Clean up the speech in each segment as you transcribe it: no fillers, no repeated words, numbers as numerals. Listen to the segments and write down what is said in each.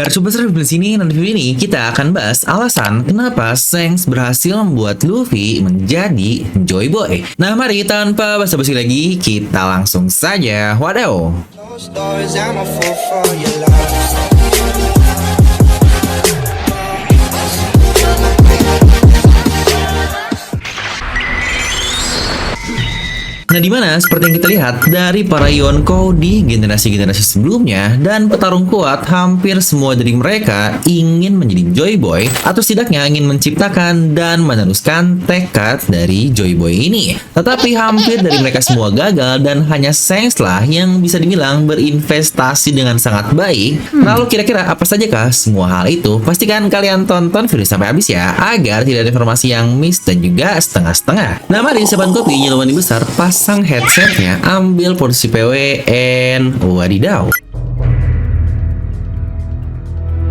Dari Sobat Review di sini, dan review ini kita akan bahas alasan kenapa Shanks berhasil membuat Luffy menjadi Joy Boy. Nah, mari tanpa basa-basi lagi, kita langsung saja. Wadaw. Nah, dimana seperti yang kita lihat dari para Yonkou di generasi-generasi sebelumnya, dan petarung kuat hampir semua dari mereka ingin menjadi Joy Boy, atau setidaknya ingin menciptakan dan meneruskan tekad dari Joy Boy ini. Tetapi hampir dari mereka semua gagal, dan hanya Shanks lah yang bisa dibilang berinvestasi dengan sangat baik. Lalu kira-kira apa sajakah semua hal itu? Pastikan kalian tonton video sampai habis ya, agar tidak ada informasi yang miss dan juga setengah-setengah. Nah, mari siapkan kopi, nyalakan yang besar, pasang headsetnya, ambil posisi PW, and wadidaw.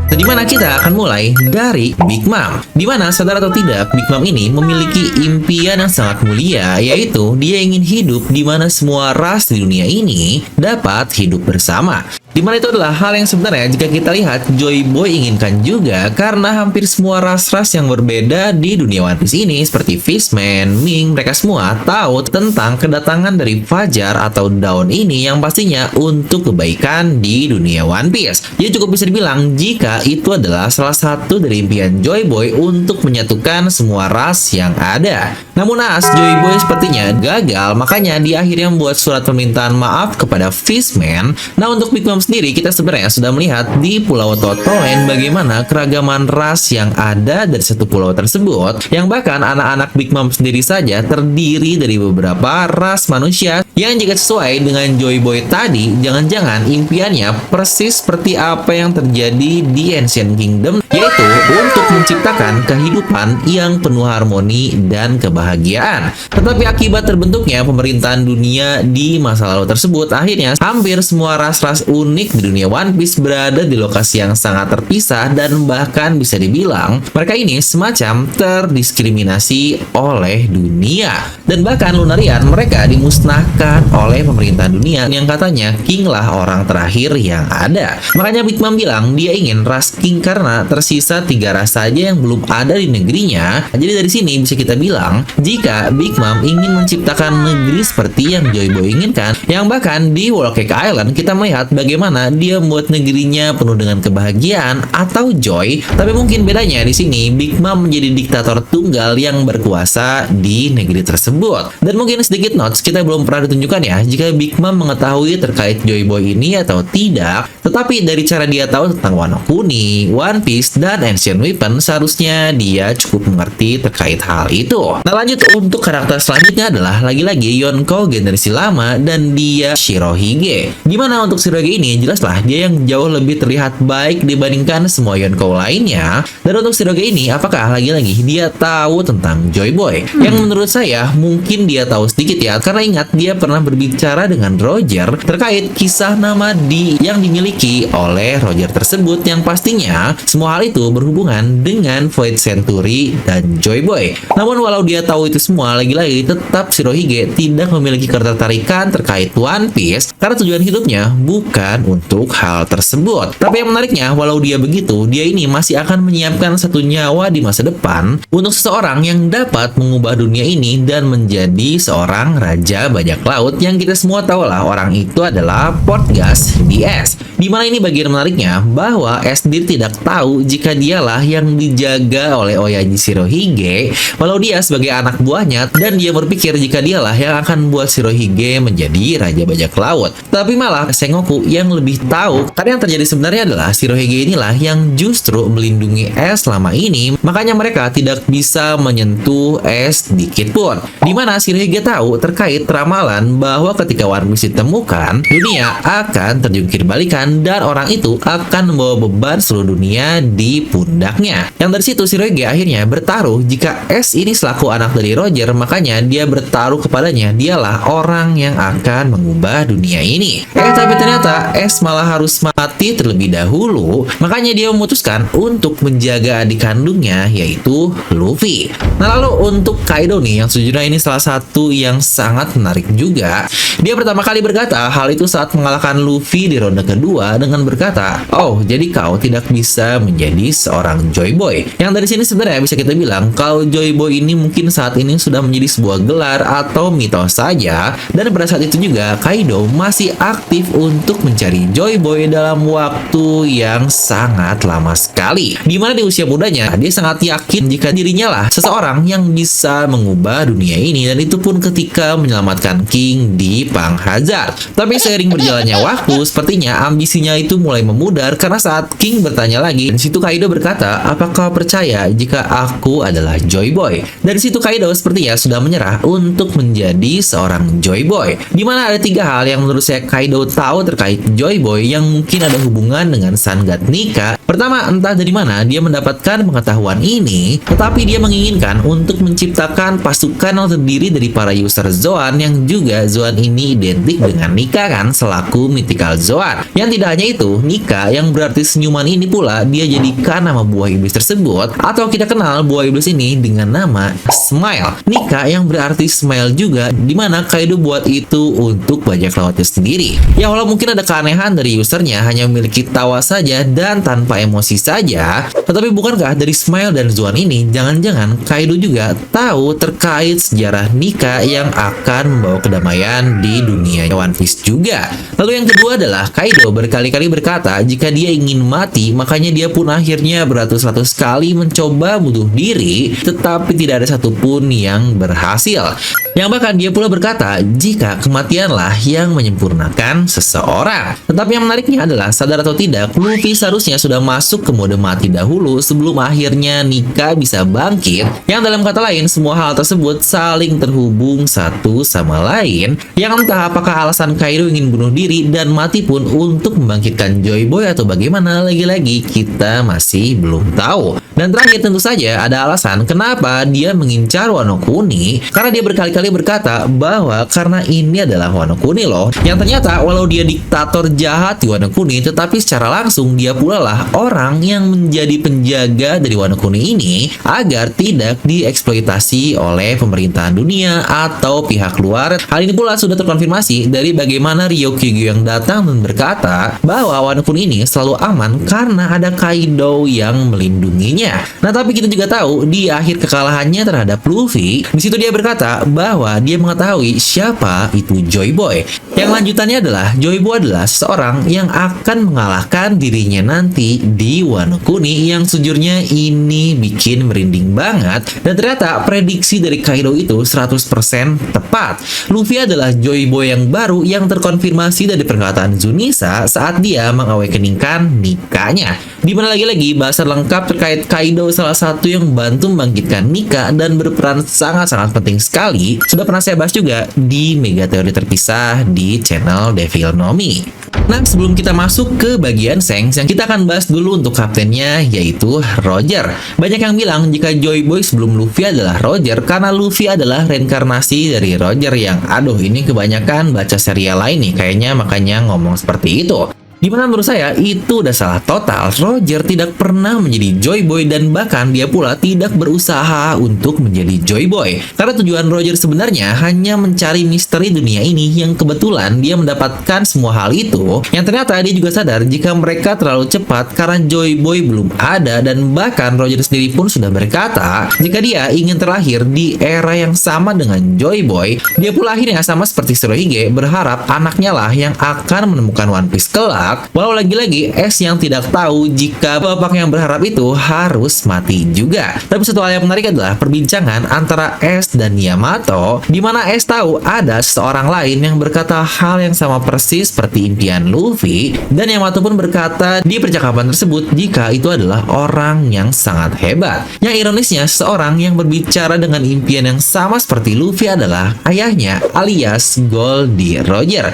Nah, dimana kita akan mulai dari Big Mom. Dimana sadar atau tidak, Big Mom ini memiliki impian yang sangat mulia, yaitu dia ingin hidup di mana semua ras di dunia ini dapat hidup bersama. Dimana itu adalah hal yang sebenarnya jika kita lihat Joy Boy inginkan juga, karena hampir semua ras-ras yang berbeda di dunia One Piece ini seperti Fishman, Ming, mereka semua tahu tentang kedatangan dari Fajar atau daun ini yang pastinya untuk kebaikan di dunia One Piece. Jadi cukup bisa dibilang jika itu adalah salah satu dari impian Joy Boy untuk menyatukan semua ras yang ada. Namun naas, Joy Boy sepertinya gagal, makanya dia akhirnya membuat surat permintaan maaf kepada Fishman. Nah, untuk Big Mom sendiri, kita sebenarnya sudah melihat di Pulau Totoen bagaimana keragaman ras yang ada dari satu pulau tersebut, yang bahkan anak-anak Big Mom sendiri saja terdiri dari beberapa ras manusia yang jika sesuai dengan Joy Boy tadi, jangan-jangan impiannya persis seperti apa yang terjadi di Ancient Kingdom, yaitu untuk menciptakan kehidupan yang penuh harmoni dan kebahagiaan. Tetapi akibat terbentuknya pemerintahan dunia di masa lalu tersebut, akhirnya hampir semua ras-ras unik di dunia One Piece berada di lokasi yang sangat terpisah, dan bahkan bisa dibilang mereka ini semacam terdiskriminasi oleh dunia. Dan bahkan Lunarian mereka dimusnahkan oleh pemerintahan dunia yang katanya King lah orang terakhir yang ada. Makanya Big Mom bilang dia ingin ras King karena tersisa 3 ras saja yang belum ada di negerinya. Jadi dari sini bisa kita bilang jika Big Mom ingin menciptakan negeri seperti yang Joy Boy inginkan, yang bahkan di Whole Cake Island kita melihat bagaimana dia membuat negerinya penuh dengan kebahagiaan atau joy. Tapi mungkin bedanya di sini Big Mom menjadi diktator tunggal yang berkuasa di negeri tersebut. Dan mungkin sedikit notes, kita belum pernah ditunjukkan ya jika Big Mom mengetahui terkait Joy Boy ini atau tidak. Tetapi dari cara dia tahu tentang Wano Kuni, One Piece, dan Ancient Weapon, seharusnya dia cukup mengerti terkait hal itu. Nah, lanjut untuk karakter selanjutnya adalah lagi-lagi Yonkou generasi lama, dan dia Shirohige. Gimana untuk Shirohige ini? Jelaslah dia yang jauh lebih terlihat baik dibandingkan semua Yonkou lainnya. Dan untuk Shirohige ini, apakah lagi-lagi dia tahu tentang Joy Boy? Yang menurut saya mungkin dia tahu sedikit ya, karena ingat dia pernah berbicara dengan Roger terkait kisah nama yang dimiliki oleh Roger tersebut, yang pastinya semua hal itu berhubungan dengan Void Century dan Joy Boy. Namun walau dia tahu itu semua, lagi-lagi tetap Shirohige tidak memiliki ketertarikan terkait One Piece karena tujuan hidupnya bukan untuk hal tersebut. Tapi yang menariknya, walau dia begitu, dia ini masih akan menyiapkan satu nyawa di masa depan untuk seseorang yang dapat mengubah dunia ini dan menjadi seorang raja bajak laut, yang kita semua tahu lah orang itu adalah Portgas DS. Dimana ini bagian menariknya bahwa S sendiri tidak tahu jika dialah yang dijaga oleh Oyaji Shirohige, walau dia sebagai anak buahnya, dan dia berpikir jika dialah yang akan membuat Shirohige menjadi raja bajak laut. Tapi malah Sengoku yang lebih tahu, karena yang terjadi sebenarnya adalah Shirohige inilah yang justru melindungi S selama ini, makanya mereka tidak bisa menyentuh S sedikit pun. Dimana Shirohige tahu terkait ramalan bahwa ketika One Piece ditemukan, dunia akan terjungkir balikan dan orang itu akan membawa beban seluruh dunia di pundaknya. Yang dari situ Shirohige akhirnya bertaruh jika S ini selaku anak dari Roger, makanya dia bertaruh kepadanya dialah orang yang akan mengubah dunia ini. Tapi ternyata S malah harus mati terlebih dahulu, makanya dia memutuskan untuk menjaga adik kandungnya yaitu Luffy. Nah, lalu untuk Kaido nih, yang sejujurnya ini salah satu yang sangat menarik juga juga. Dia pertama kali berkata hal itu saat mengalahkan Luffy di ronde kedua dengan berkata, "Oh, jadi kau tidak bisa menjadi seorang Joy Boy." Yang dari sini sebenarnya bisa kita bilang kalau Joy Boy ini mungkin saat ini sudah menjadi sebuah gelar atau mitos saja, dan pada saat itu juga Kaido masih aktif untuk mencari Joy Boy dalam waktu yang sangat lama sekali. Dimana di usia mudanya dia sangat yakin jika dirinya lah seseorang yang bisa mengubah dunia ini, dan itu pun ketika menyelamatkan King di Pang Hazard. Tapi seiring berjalannya waktu, sepertinya ambisinya itu mulai memudar karena saat King bertanya lagi, di situ Kaido berkata, "Apakah kau percaya jika aku adalah Joy Boy?" Dari situ Kaido sepertinya sudah menyerah untuk menjadi seorang Joy Boy. Dimana ada 3 hal yang menurut saya Kaido tahu terkait Joy Boy yang mungkin ada hubungan dengan Sun God Nika. Pertama, entah dari mana dia mendapatkan pengetahuan ini, tetapi dia menginginkan untuk menciptakan pasukan yang terdiri dari para user Zoan, yang juga Zoan ini identik dengan Nika kan selaku mythical Zoan. Yang tidak hanya itu, Nika yang berarti senyuman ini pula dia jadikan nama buah iblis tersebut, atau kita kenal buah iblis ini dengan nama Smile. Nika yang berarti smile juga, dimana Kaido buat itu untuk bajak lautnya sendiri. Ya walau mungkin ada keanehan dari usernya hanya memiliki tawa saja dan tanpa emosi saja, tetapi bukankah dari Smile dan Zoan ini jangan-jangan Kaido juga tahu terkait sejarah Nika yang akan membawa kedamaian di dunia One Piece juga. Lalu yang kedua adalah Kaido berkali-kali berkata jika dia ingin mati, makanya dia pun akhirnya beratus-ratus kali mencoba bunuh diri, tetapi tidak ada satupun yang berhasil. Yang bahkan dia pula berkata jika kematianlah yang menyempurnakan seseorang. Tetapi yang menariknya adalah, sadar atau tidak, Luffy seharusnya sudah masuk ke mode mati dahulu sebelum akhirnya Nika bisa bangkit. Yang dalam kata lain, semua hal tersebut saling terhubung satu sama lain. Yang entah apakah alasan Kaido ingin bunuh diri dan mati pun untuk membangkitkan Joy Boy atau bagaimana, lagi-lagi kita masih belum tahu. Dan terakhir tentu saja ada alasan kenapa dia mengincar Wano Kuni, karena dia berkali-kali berkata bahwa karena ini adalah Wano Kuni loh. Yang ternyata walau dia diktator jahat di Wano Kuni, tetapi secara langsung dia pula lah orang yang menjadi penjaga dari Wano Kuni ini agar tidak dieksploitasi oleh pemerintahan dunia atau pihak luar. Hal ini pula sudah terkonfirmasi dari bagaimana Ryokugyu yang datang dan berkata bahwa Wano Kuni ini selalu aman karena ada Kaido yang melindunginya. Nah, tapi kita juga tahu di akhir kekalahannya terhadap Luffy, di situ dia berkata bahwa dia mengetahui siapa itu Joy Boy. Yang lanjutannya adalah Joy Boy adalah seseorang yang akan mengalahkan dirinya nanti di Wano Kuni, yang sejujurnya ini bikin merinding banget. Dan ternyata prediksi dari Kaido itu 100% tepat. Luffy adalah Joy Boy yang baru yang terkonfirmasi dari perkataan Zunisa saat dia mengawakeningkan Nikanya. Dimana lagi-lagi bahasan lengkap terkait Kaido, salah satu yang membantu membangkitkan Nika dan berperan sangat-sangat penting sekali, sudah pernah saya bahas juga di Mega Teori Terpisah di channel Devil Nomi. Nah, sebelum kita masuk ke bagian Shanks, yang kita akan bahas dulu untuk kaptennya, yaitu Roger. Banyak yang bilang jika Joy Boy sebelum Luffy adalah Roger, karena Luffy adalah reinkarnasi dari Roger, yang aduh ini kebanyakan baca serial lain nih kayaknya makanya ngomong seperti itu. Dimana menurut saya itu udah salah total. Roger tidak pernah menjadi Joy Boy dan bahkan dia pula tidak berusaha untuk menjadi Joy Boy. Karena tujuan Roger sebenarnya hanya mencari misteri dunia ini, yang kebetulan dia mendapatkan semua hal itu. Yang ternyata dia juga sadar jika mereka terlalu cepat karena Joy Boy belum ada, dan bahkan Roger sendiri pun sudah berkata jika dia ingin terlahir di era yang sama dengan Joy Boy. Dia pula akhirnya sama seperti Shirohige berharap anaknya lah yang akan menemukan One Piece kelak. Walau lagi-lagi Ace yang tidak tahu jika bapak yang berharap itu harus mati juga. Tapi satu hal yang menarik adalah perbincangan antara Ace dan Yamato, di mana Ace tahu ada seseorang lain yang berkata hal yang sama persis seperti impian Luffy, dan Yamato pun berkata di percakapan tersebut jika itu adalah orang yang sangat hebat. Yang ironisnya, seseorang yang berbicara dengan impian yang sama seperti Luffy adalah ayahnya alias Goldie Roger.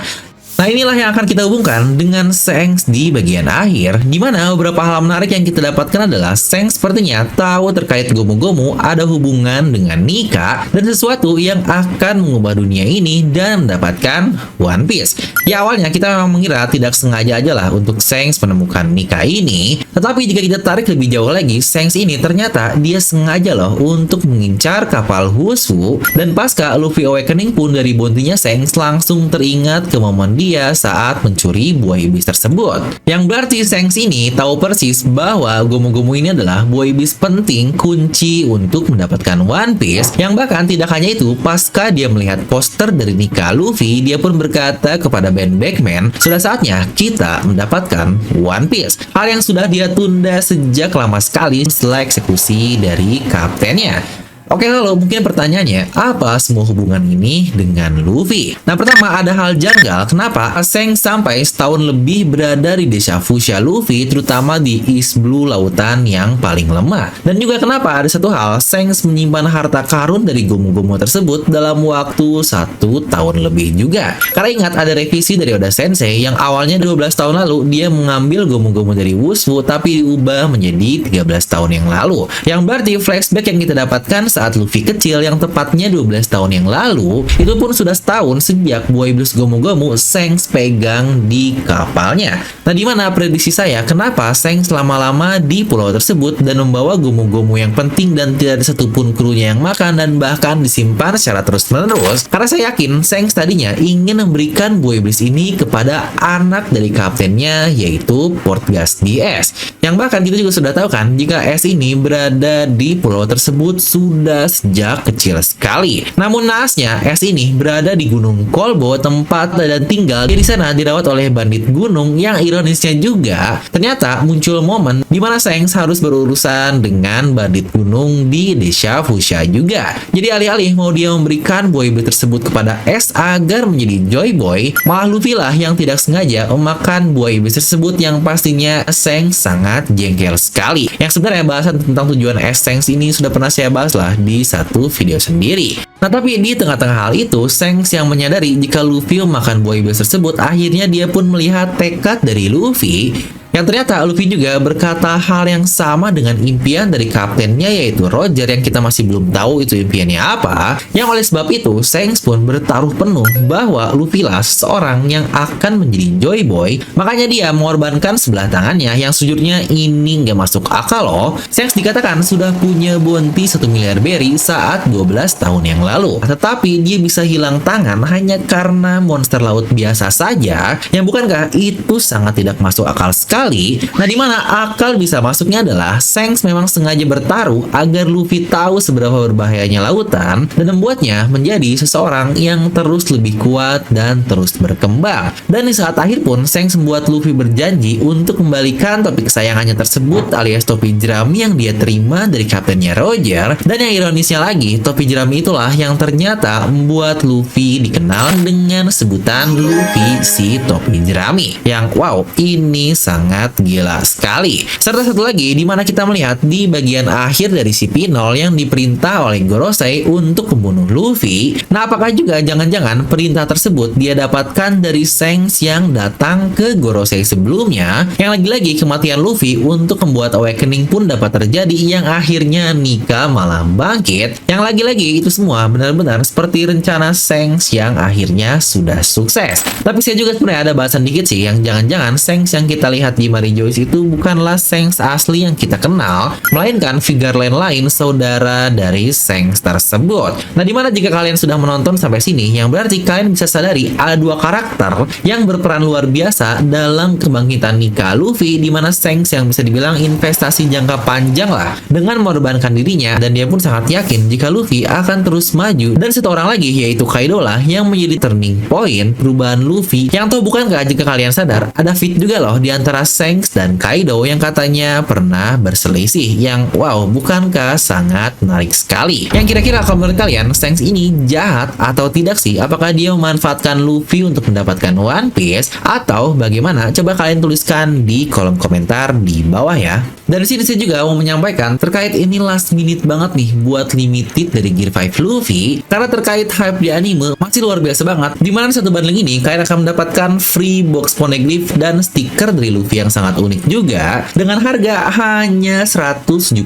Nah, inilah yang akan kita hubungkan dengan Shanks di bagian akhir, di mana beberapa hal menarik yang kita dapatkan adalah Shanks sepertinya tahu terkait Gomu-Gomu ada hubungan dengan Nika dan sesuatu yang akan mengubah dunia ini dan mendapatkan One Piece. Ya, awalnya kita memang mengira tidak sengaja aja lah untuk Shanks menemukan Nika ini, tetapi jika kita tarik lebih jauh lagi, Shanks ini ternyata dia sengaja loh untuk mengincar kapal Hushu, dan pasca Luffy Awakening pun dari bounty-nya Shanks langsung teringat ke momen dia saat mencuri buah iblis tersebut. Yang berarti Shanks ini tahu persis bahwa Gomu-Gomu ini adalah buah iblis penting kunci untuk mendapatkan One Piece. Yang bahkan tidak hanya itu, pasca dia melihat poster dari Nika Luffy, dia pun berkata kepada Ben Beckman, sudah saatnya kita mendapatkan One Piece. Hal yang sudah dia tunda sejak lama sekali setelah eksekusi dari kaptennya. Oke, lalu mungkin pertanyaannya, apa semua hubungan ini dengan Luffy? Nah, pertama ada hal janggal, kenapa Shanks sampai setahun lebih berada di desa Fuchsia Luffy, terutama di East Blue lautan yang paling lemah. Dan juga kenapa ada satu hal, Shanks menyimpan harta karun dari Gomu-Gomu tersebut dalam waktu 1 tahun lebih juga. Karena ingat ada revisi dari Oda Sensei yang awalnya 12 tahun lalu dia mengambil Gomu-Gomu dari Wushu tapi diubah menjadi 13 tahun yang lalu. Yang berarti flashback yang kita dapatkan saat Luffy kecil yang tepatnya 12 tahun yang lalu, itu pun sudah setahun sejak buah iblis Gomu-Gomu Shanks pegang di kapalnya. Nah, dimana prediksi saya kenapa Shanks lama-lama di pulau tersebut dan membawa Gomu-Gomu yang penting dan tidak ada satupun krunya yang makan dan bahkan disimpan secara terus-menerus? Karena saya yakin Shanks tadinya ingin memberikan buah iblis ini kepada anak dari kaptennya, yaitu Portgas di S. Yang bahkan kita juga sudah tahu kan, jika S ini berada di pulau tersebut sudah sejak kecil sekali. Namun naasnya, S ini berada di Gunung Kolbo, tempat dan tinggal dia di sana dirawat oleh bandit gunung. Yang ironisnya juga, ternyata muncul momen di mana Shanks harus berurusan dengan bandit gunung di desa Fuchsia juga. Jadi alih-alih mau dia memberikan buah iblis tersebut kepada S agar menjadi Joy Boy, malah Luffy lah yang tidak sengaja memakan buah iblis tersebut yang pastinya Shanks sangat jengkel sekali. Yang sebenarnya bahasan tentang tujuan S Shanks ini sudah pernah saya bahas lah di satu video sendiri. Nah, tapi di tengah-tengah hal itu, Shanks yang menyadari jika Luffy memakan buah iblis tersebut, akhirnya dia pun melihat tekad dari Luffy. Yang ternyata Luffy juga berkata hal yang sama dengan impian dari kaptennya, yaitu Roger, yang kita masih belum tahu itu impiannya apa. Yang oleh sebab itu, Shanks pun bertaruh penuh bahwa Luffy lah seseorang yang akan menjadi Joy Boy. Makanya dia mengorbankan sebelah tangannya yang sejujurnya ini nggak masuk akal loh. Shanks dikatakan sudah punya bounty 1 miliar berry saat 12 tahun yang lalu. Tetapi dia bisa hilang tangan hanya karena monster laut biasa saja, yang bukankah itu sangat tidak masuk akal sekali. Nah, dimana akal bisa masuknya adalah Shanks memang sengaja bertaruh agar Luffy tahu seberapa berbahayanya lautan dan membuatnya menjadi seseorang yang terus lebih kuat dan terus berkembang. Dan di saat akhir pun Shanks membuat Luffy berjanji untuk kembalikan topi kesayangannya tersebut alias topi jerami yang dia terima dari kaptennya Roger. Dan yang ironisnya lagi, topi jerami itulah yang ternyata membuat Luffy dikenal dengan sebutan Luffy si topi jerami. Yang wow, ini sangat gila sekali. Serta satu lagi di mana kita melihat di bagian akhir dari si Pinol yang diperintah oleh Gorosei untuk membunuh Luffy. Nah, apakah juga jangan-jangan perintah tersebut dia dapatkan dari Shanks yang datang ke Gorosei sebelumnya? Yang lagi-lagi kematian Luffy untuk membuat Awakening pun dapat terjadi, yang akhirnya Nika malah bangkit. Yang lagi-lagi itu semua benar-benar seperti rencana Shanks yang akhirnya sudah sukses. Tapi saya juga sebenarnya ada bahasan dikit sih, yang jangan-jangan Shanks yang kita lihat di Mary Joyce itu bukanlah Shanks asli yang kita kenal, melainkan figure lain saudara dari Shanks tersebut. Nah, dimana jika kalian sudah menonton sampai sini, yang berarti kalian bisa sadari ada dua karakter yang berperan luar biasa dalam kebangkitan Nika Luffy, dimana Shanks yang bisa dibilang investasi jangka panjang lah dengan mengorbankan dirinya, dan dia pun sangat yakin jika Luffy akan terus maju. Dan satu orang lagi yaitu Kaido lah yang menjadi turning point perubahan Luffy, yang tahu bukankah jika kalian sadar ada fit juga loh di antara Shanks dan Kaido yang katanya pernah berselisih. Yang wow, bukankah sangat menarik sekali? Yang kira-kira kalau menurut kalian Shanks ini jahat atau tidak sih? Apakah dia memanfaatkan Luffy untuk mendapatkan One Piece atau bagaimana? Coba kalian tuliskan di kolom komentar di bawah ya. Dari sini saya juga mau menyampaikan terkait ini last minute banget nih buat limited dari Gear 5 Luffy, karena terkait hype di anime masih luar biasa banget. Dimana satu bundling ini kalian akan mendapatkan free box poneglyph dan stiker dari Luffy yang sangat unik juga dengan harga hanya 175.000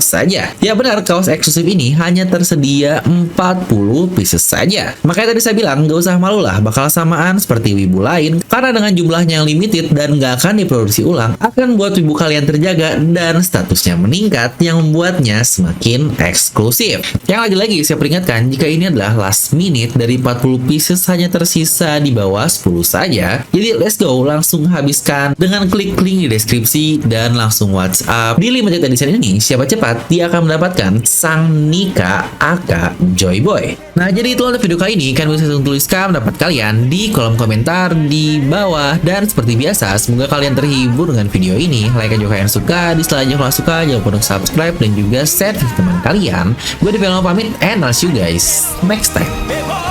saja. Ya benar, kaos eksklusif ini hanya tersedia 40 pieces saja. Makanya tadi saya bilang gak usah malu lah bakal samaan seperti wibu lain, karena dengan jumlahnya yang limited dan gak akan diproduksi ulang akan buat wibu kalian terjaga dan statusnya meningkat yang membuatnya semakin eksklusif. Yang lagi-lagi saya peringatkan jika ini adalah last minute, dari 40 pieces hanya tersisa di bawah 10 saja. Jadi let's go, langsung habiskan dengan klik link di deskripsi dan langsung WhatsApp di limited edition ini. Siapa cepat dia akan mendapatkan sang Nika aka Joy Boy. Nah jadi itu untuk video kali ini. Kalian bisa tuliskan pendapat kalian di kolom komentar di bawah, dan seperti biasa semoga kalian terhibur dengan video ini. Like aja kalian suka, dislike aja kalau suka, jangan lupa untuk subscribe dan juga share ke teman kalian. Gue Develo pamit, and I'll see you guys next time.